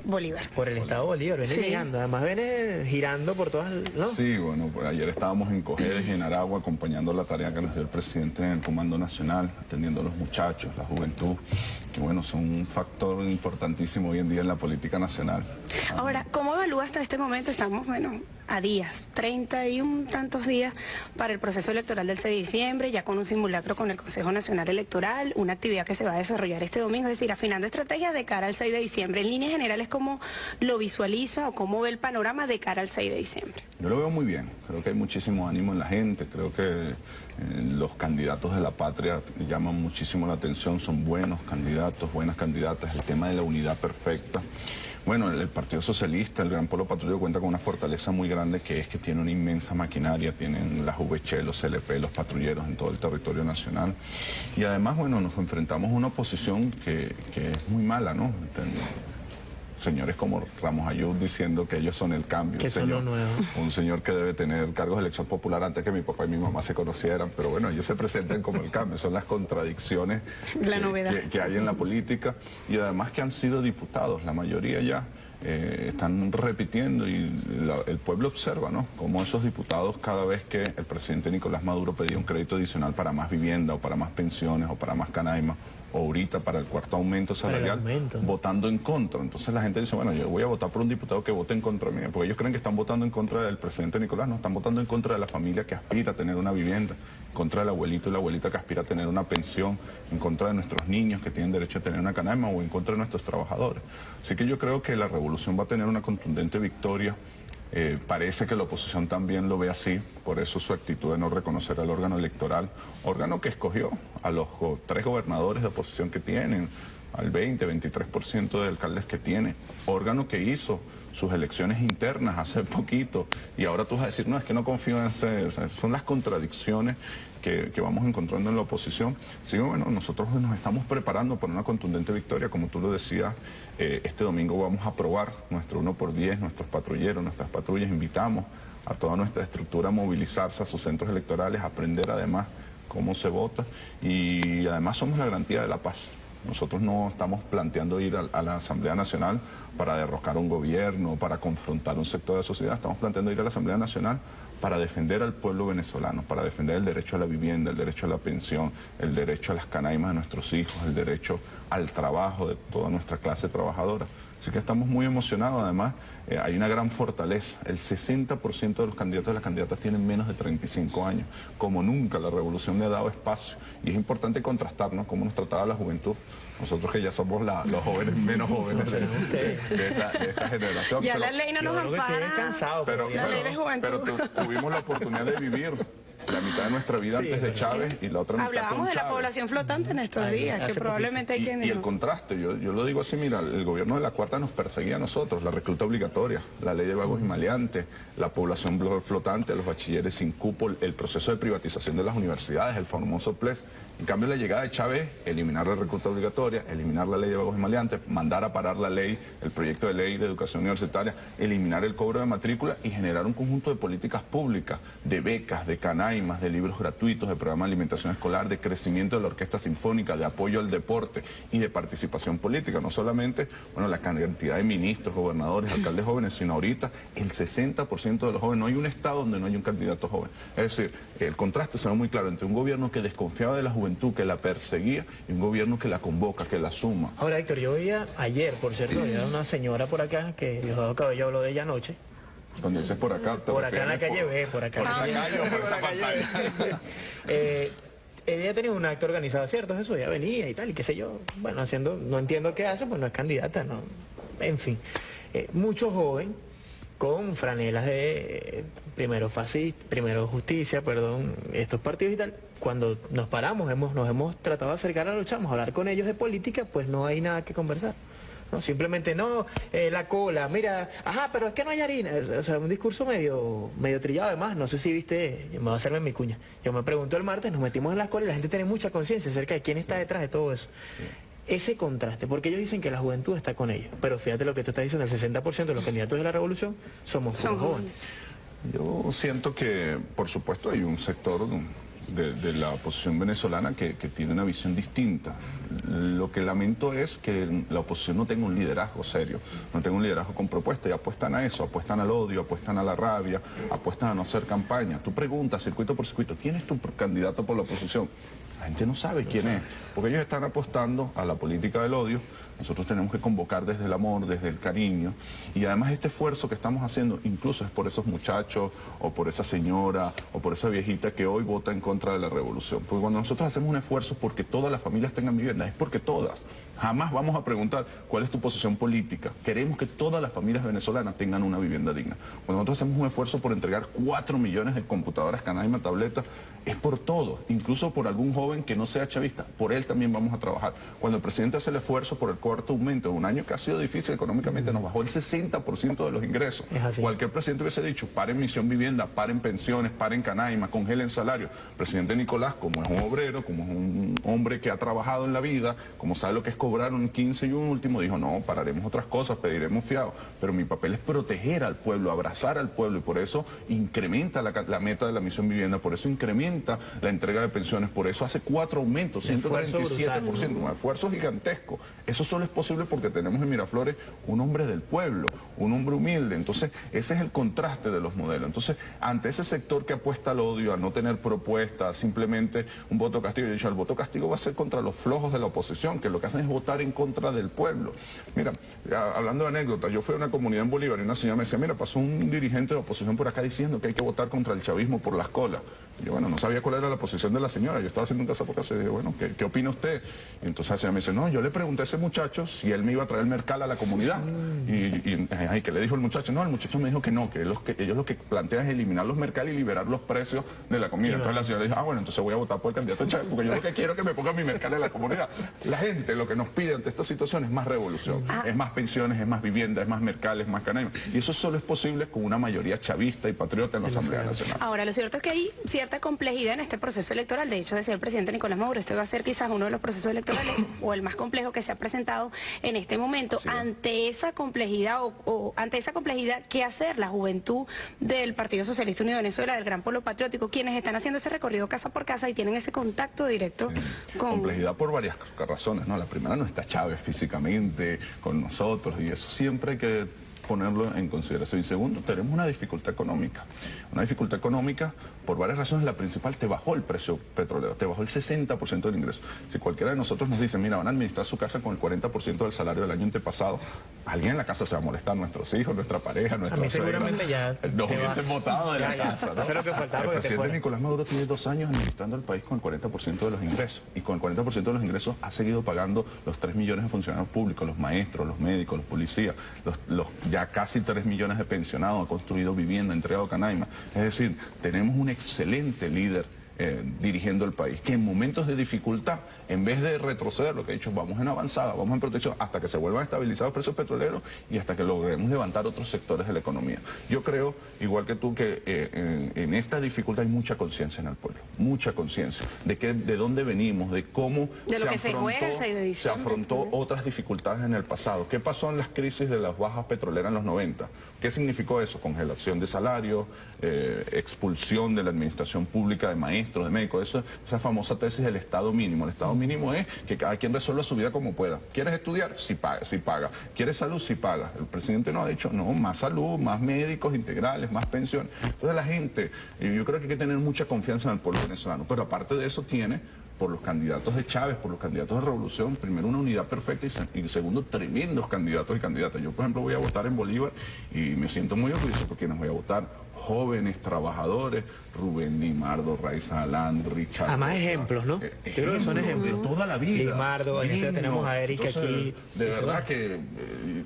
Bolívar. Por el estado Bolívar, viene llegando, además viene girando por todas, ¿no? Sí, bueno, pues ayer estábamos en Cojedes y en Aragua acompañando la tarea que nos dio el presidente en el Comando Nacional, atendiendo a los muchachos, la juventud, que bueno, son un factor importantísimo hoy en día en la política nacional. Ahora, ¿cómo evalúa hasta este momento? Estamos, bueno, a días, 31 tantos días para el proceso electoral del 6 de diciembre, ya con un simulacro con el Consejo Nacional Electoral, una actividad que se va a desarrollar este domingo, es decir, afinando estrategias de cara al 6 de diciembre. En líneas generales, ¿cómo lo visualiza o cómo ve el panorama de cara al 6 de diciembre? Yo lo veo muy bien, creo que hay muchísimo ánimo en la gente, creo que los candidatos de la patria llaman muchísimo la atención, son buenos candidatos, buenas candidatas, el tema de la unidad perfecta. Bueno, el Partido Socialista, el Gran Polo Patrullero, cuenta con una fortaleza muy grande, que es que tiene una inmensa maquinaria, tienen las VC, los CLP, los patrulleros en todo el territorio nacional. Y además, bueno, nos enfrentamos a una oposición que es muy mala, ¿no? Señores como Ramos Ayub diciendo que ellos son el cambio. Que son lo nuevo. Un señor que debe tener cargos de elección popular antes que mi papá y mi mamá se conocieran, pero bueno, ellos se presentan como el cambio, son las contradicciones que hay en la política, y además que han sido diputados, la mayoría ya. Están repitiendo y el pueblo observa, ¿no?, cómo esos diputados, cada vez que el presidente Nicolás Maduro pedía un crédito adicional para más vivienda o para más pensiones o para más canaima, o ahorita para el cuarto aumento salarial, votando en contra. Entonces la gente dice, bueno, yo voy a votar por un diputado que vote en contra mía, porque ellos creen que están votando en contra del presidente Nicolás, no, están votando en contra de la familia que aspira a tener una vivienda, en contra del abuelito y la abuelita que aspira a tener una pensión, en contra de nuestros niños que tienen derecho a tener una canaima o en contra de nuestros trabajadores. Así que yo creo que la revolución va a tener una contundente victoria. Parece que la oposición también lo ve así, por eso su actitud de no reconocer al órgano electoral, órgano que escogió a los 3 gobernadores de oposición que tienen, al 20-23% de alcaldes que tiene, órgano que hizo sus elecciones internas hace poquito, y ahora tú vas a decir, no, es que no confío en ese, son las contradicciones que vamos encontrando en la oposición. Así que bueno, nosotros nos estamos preparando para una contundente victoria, como tú lo decías. Este domingo vamos a probar nuestro 1×10, nuestros patrulleros, nuestras patrullas. Invitamos a toda nuestra estructura a movilizarse a sus centros electorales, a aprender además cómo se vota, y además somos la garantía de la paz. Nosotros no estamos planteando ir a la Asamblea Nacional para derrocar un gobierno, para confrontar un sector de la sociedad. Estamos planteando ir a la Asamblea Nacional para defender al pueblo venezolano, para defender el derecho a la vivienda, el derecho a la pensión, el derecho a las canaimas de nuestros hijos, el derecho al trabajo de toda nuestra clase trabajadora. Así que estamos muy emocionados. Además, hay una gran fortaleza. El 60% de los candidatos y las candidatas tienen menos de 35 años. Como nunca, la revolución le ha dado espacio. Y es importante contrastar, ¿no?, cómo nos trataba la juventud. Nosotros que ya somos los jóvenes menos jóvenes de esta generación. Ya pero, la ley no nos ampara. Pero tuvimos la oportunidad de vivir la mitad de nuestra vida antes de Chávez y la otra mitad Hablábamos de la población flotante en estos días, que probablemente hay quienes... Y el contraste, yo lo digo así, mira, el gobierno de la Cuarta nos perseguía a nosotros, la recluta obligatoria, la ley de vagos y maleantes, la población flotante, los bachilleres sin cupo, el proceso de privatización de las universidades, el famoso PLES. En cambio, la llegada de Chávez, eliminar la recluta obligatoria, eliminar la ley de vagos y maleantes, mandar a parar la ley, el proyecto de ley de educación universitaria, eliminar el cobro de matrícula y generar un conjunto de políticas públicas, de becas, de canaimas, de libros gratuitos, de programa de alimentación escolar, de crecimiento de la orquesta sinfónica, de apoyo al deporte y de participación política. No solamente, bueno, la cantidad de ministros, gobernadores, alcaldes jóvenes, sino ahorita el 60% de los jóvenes. No hay un estado donde no hay un candidato joven. Es decir, el contraste se ve muy claro entre un gobierno que desconfiaba de la juventud, que la perseguía, y un gobierno que la convoca, que la suma. Ahora, Héctor, yo veía ayer, por cierto, había una señora por acá que Diosdado Cabello habló de ella anoche. Cuando dices por acá, por acá en la calle B, por acá. Por la calle o por esta pantalla. Ella tenía un acto organizado, ¿cierto? Eso ya venía y tal, y qué sé yo. Bueno, haciendo, no entiendo qué hace, pues no es candidata, no. En fin, mucho joven con franelas de primero justicia, perdón, estos partidos y tal. Cuando nos paramos, nos hemos tratado de acercar a los chamos, a hablar con ellos de política, pues no hay nada que conversar. No, simplemente no, la cola, mira, ajá, pero es que no hay harina. O sea, un discurso medio trillado. Además, no sé si viste, me va a hacerme en mi cuña. Yo me pregunto el martes, nos metimos en la cola y la gente tiene mucha conciencia acerca de quién está detrás de todo eso. Ese contraste, porque ellos dicen que la juventud está con ellos, pero fíjate lo que tú estás diciendo, el 60% de los candidatos de la revolución somos jóvenes. Yo siento que, por supuesto, hay un sector de la oposición venezolana que tiene una visión distinta. Lo que lamento es que la oposición no tenga un liderazgo serio, no tenga un liderazgo con propuestas, y apuestan a eso, apuestan al odio, apuestan a la rabia, apuestan a no hacer campaña. Tú preguntas circuito por circuito, ¿quién es tu candidato por la oposición? La gente no sabe quién es, porque ellos están apostando a la política del odio. Nosotros tenemos que convocar desde el amor, desde el cariño, y además este esfuerzo que estamos haciendo incluso es por esos muchachos, o por esa señora, o por esa viejita que hoy vota en contra de la revolución. Porque cuando nosotros hacemos un esfuerzo porque todas las familias tengan vivienda, es porque todas. Jamás vamos a preguntar cuál es tu posición política. Queremos que todas las familias venezolanas tengan una vivienda digna. Cuando nosotros hacemos un esfuerzo por entregar 4 millones de computadoras, Canaima, tabletas, es por todos, incluso por algún joven que no sea chavista. Por él también vamos a trabajar. Cuando el presidente hace el esfuerzo por el cuarto aumento, un año que ha sido difícil económicamente, nos bajó el 60% de los ingresos. Cualquier presidente hubiese dicho, paren misión vivienda, paren pensiones, paren Canaima, congelen salario. El presidente Nicolás, como es un obrero, como es un hombre que ha trabajado en la vida, como sabe lo que es cobrar un 15 y un último, dijo, no, pararemos otras cosas, pediremos fiado. Pero mi papel es proteger al pueblo, abrazar al pueblo, y por eso incrementa la meta de la misión vivienda, por eso incrementa la entrega de pensiones, por eso hace 4 aumentos, 147%, un esfuerzo gigantesco. Eso solo es posible porque tenemos en Miraflores un hombre del pueblo, un hombre humilde. Entonces, ese es el contraste de los modelos. Entonces, ante ese sector que apuesta al odio, a no tener propuestas, simplemente un voto castigo, yo he dicho, el voto castigo va a ser contra los flojos de la oposición, que lo que hacen es votar en contra del pueblo. Mira, hablando de anécdotas, yo fui a una comunidad en Bolívar y una señora me decía, mira, pasó un dirigente de oposición por acá diciendo que hay que votar contra el chavismo por las colas. Y yo, bueno, no sabía cuál era la posición de la señora. Yo estaba haciendo un casa por casa y dije, bueno, ¿qué opina usted? Y entonces la señora me dice, no, yo le pregunté a ese muchacho si él me iba a traer mercal a la comunidad. Y ¿qué le dijo el muchacho? No, el muchacho me dijo que no, que ellos lo que plantean es eliminar los mercal y liberar los precios de la comida. Entonces la señora dijo, bueno, entonces voy a votar por el candidato Chávez, porque yo lo que quiero es que me pongan mi mercal en la comunidad. La gente lo que nos pide ante esta situación es más revolución, es más pensiones, es más vivienda, es más mercal, es más Canaima. Y eso solo es posible con una mayoría chavista y patriota en la Asamblea Nacional. Ahora, lo cierto es que hay cierta complejidad en este proceso electoral. De hecho, decía el presidente Nicolás Maduro, este va a ser quizás uno de los procesos electorales o el más complejo que se ha presentado en este momento. Sí. Ante esa complejidad ante esa complejidad, ¿qué hacer la juventud del Partido Socialista Unido de Venezuela, del Gran Polo Patriótico, quienes están haciendo ese recorrido casa por casa y tienen ese contacto directo con... Complejidad por varias razones, ¿no? La primera, no está Chávez físicamente con nosotros, y eso siempre hay que ponerlo en consideración. Y segundo, tenemos una dificultad económica. Una dificultad económica por varias razones. La principal, te bajó el precio petrolero, te bajó el 60% del ingreso. Si cualquiera de nosotros nos dice, mira, van a administrar su casa con el 40% del salario del año antepasado, alguien en la casa se va a molestar, nuestros hijos, nuestra pareja, nuestros seguramente ya nos hubiesen votado de la casa, ¿no? Eso es lo que faltaba. El presidente Nicolás Maduro tiene 2 años administrando el país con el 40% de los ingresos, y con el 40% de los ingresos ha seguido pagando los 3 millones de funcionarios públicos, los maestros, los médicos, los policías, los ya casi 3 millones de pensionados, ha construido vivienda, ha entregado Canaima. Es decir, tenemos un excelente líder dirigiendo el país, que en momentos de dificultad, en vez de retroceder, lo que he dicho, vamos en avanzada, vamos en protección, hasta que se vuelvan a estabilizar los precios petroleros y hasta que logremos levantar otros sectores de la economía. Yo creo, igual que tú, que en esta dificultad hay mucha conciencia en el pueblo, mucha conciencia de dónde venimos, de cómo se afrontó otras dificultades en el pasado. ¿Qué pasó en las crisis de las bajas petroleras en los 90? ¿Qué significó eso? Congelación de salarios, expulsión de la administración pública de maestros, de médicos, esa famosa tesis del Estado mínimo. El Estado mínimo es que cada quien resuelva su vida como pueda. ¿Quieres estudiar? Sí paga. ¿Quieres salud? Sí paga. El presidente nos ha dicho, no, más salud, más médicos integrales, más pensión. Entonces la gente, yo creo que hay que tener mucha confianza en el pueblo venezolano, pero aparte de eso tiene, por los candidatos de Chávez, por los candidatos de Revolución, primero una unidad perfecta y segundo tremendos candidatos y candidatas. Yo, por ejemplo, voy a votar en Bolívar y me siento muy orgulloso por quienes voy a votar. Jóvenes, trabajadores, Rubén Limardo, Raiza Alán, Richard. Además ejemplos, ¿no? Yo creo que son ejemplos. De toda la vida. Limardo, tenemos a Erika aquí. De verdad que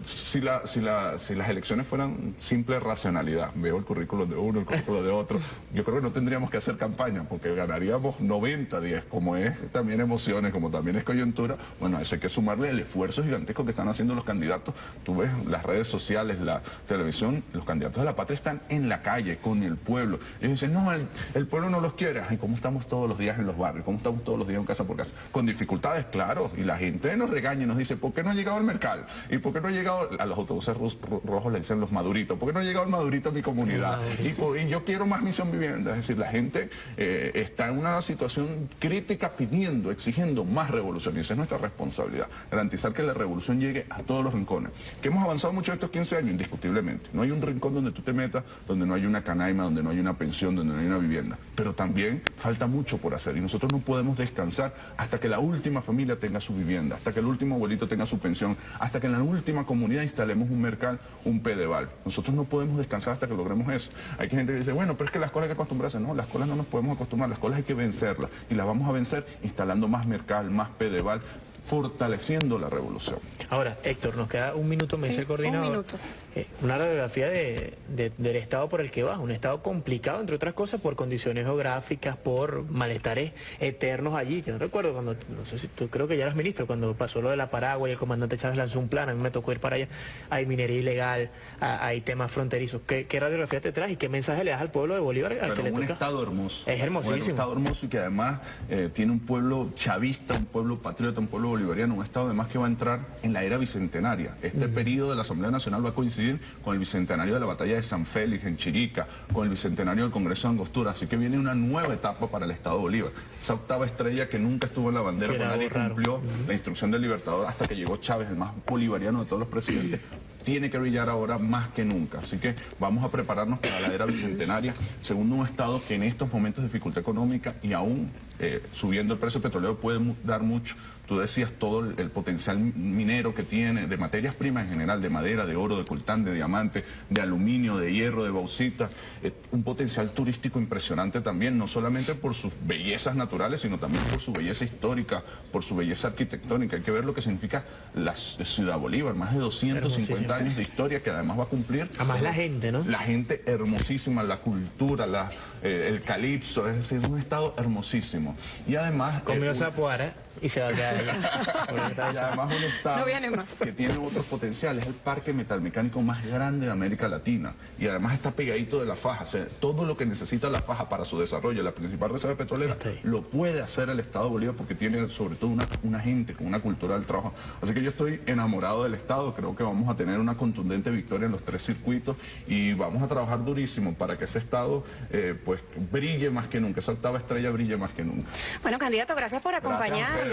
si las elecciones fueran simple racionalidad, veo el currículo de uno, el currículo de otro, yo creo que no tendríamos que hacer campaña porque ganaríamos 90-10 como es también emociones, como también es coyuntura, bueno, a eso hay que sumarle el esfuerzo gigantesco que están haciendo los candidatos. Tú ves las redes sociales, la televisión, los candidatos de la patria están en la calle con el pueblo. Ellos dicen, no, el pueblo no los quiere. Ay, ¿cómo estamos todos los días en los barrios? ¿Cómo estamos todos los días en casa por casa? Con dificultades, claro, y la gente nos regaña y nos dice, ¿por qué no ha llegado al mercado? ¿Y por qué no ha llegado a los autobuses rojos le dicen los maduritos? ¿Por qué no ha llegado el madurito a mi comunidad? Y yo quiero más misión vivienda. Es decir, la gente está en una situación crítica pidiendo, exigiendo más revolución, y esa es nuestra responsabilidad, garantizar que la revolución llegue a todos los rincones. Que hemos avanzado mucho estos 15 años, indiscutiblemente. No hay un rincón donde tú te metas, donde no hay una canaima, donde no hay una pensión, donde no hay una vivienda. Pero también falta mucho por hacer y nosotros no podemos descansar hasta que la última familia tenga su vivienda, hasta que el último abuelito tenga su pensión, hasta que en la última comunidad instalemos un mercal, un pedeval. Nosotros no podemos descansar hasta que logremos eso. Hay gente que dice, bueno, pero es que las colas hay que acostumbrarse. No, las colas no nos podemos acostumbrar, las colas hay que vencerlas y las vamos a vencer instalando más mercal, más pedeval, fortaleciendo la revolución. Ahora, Héctor, nos queda un minuto, me dice el coordinador. Un minuto. Una radiografía del estado por el que vas, un estado complicado, entre otras cosas, por condiciones geográficas, por malestares eternos allí. Yo no recuerdo cuando, no sé si tú creo que ya eras ministro, cuando pasó lo de la Paragua y el comandante Chávez lanzó un plan, a mí me tocó ir para allá, hay minería ilegal, hay temas fronterizos. ¿Qué radiografía te traes y qué mensaje le das al pueblo de Bolívar al que le toca? Un estado hermoso. Es hermosísimo. Un estado hermoso y que además tiene un pueblo chavista, un pueblo patriota, un pueblo bolivariano, un estado además que va a entrar en la era bicentenaria. Este periodo de la Asamblea Nacional va a coincidir con el bicentenario de la batalla de San Félix en Chirica, con el bicentenario del Congreso de Angostura, así que viene una nueva etapa para el Estado de Bolívar. Esa octava estrella que nunca estuvo en la bandera, que nadie cumplió la instrucción del Libertador hasta que llegó Chávez, el más bolivariano de todos los presidentes, tiene que brillar ahora más que nunca. Así que vamos a prepararnos para la era bicentenaria, según un Estado que en estos momentos de dificultad económica y aún subiendo el precio petrolero puede dar mucho. Tú decías todo el potencial minero que tiene, de materias primas en general, de madera, de oro, de coltán, de diamante, de aluminio, de hierro, de bauxita. Un potencial turístico impresionante también, no solamente por sus bellezas naturales, sino también por su belleza histórica, por su belleza arquitectónica. Hay que ver lo que significa la ciudad Bolívar, más de 250 años de historia que además va a cumplir. Además la gente, ¿no? La gente hermosísima, la cultura, el calipso, es decir, un estado hermosísimo. Y además... Comió zapuara y se va a quedar allá. Y además un estado no viene más. Que tiene otros potenciales, es el parque metalmecánico más grande de América Latina y además está pegadito de la faja, o sea, todo lo que necesita la faja para su desarrollo, la principal reserva petrolera, lo puede hacer el Estado de Bolívar porque tiene sobre todo una gente con una cultura del trabajo. Así que yo estoy enamorado del Estado, creo que vamos a tener una contundente victoria en los 3 circuitos y vamos a trabajar durísimo para que ese Estado pues brille más que nunca, esa octava estrella brille más que nunca. Bueno, candidato, gracias por acompañarnos.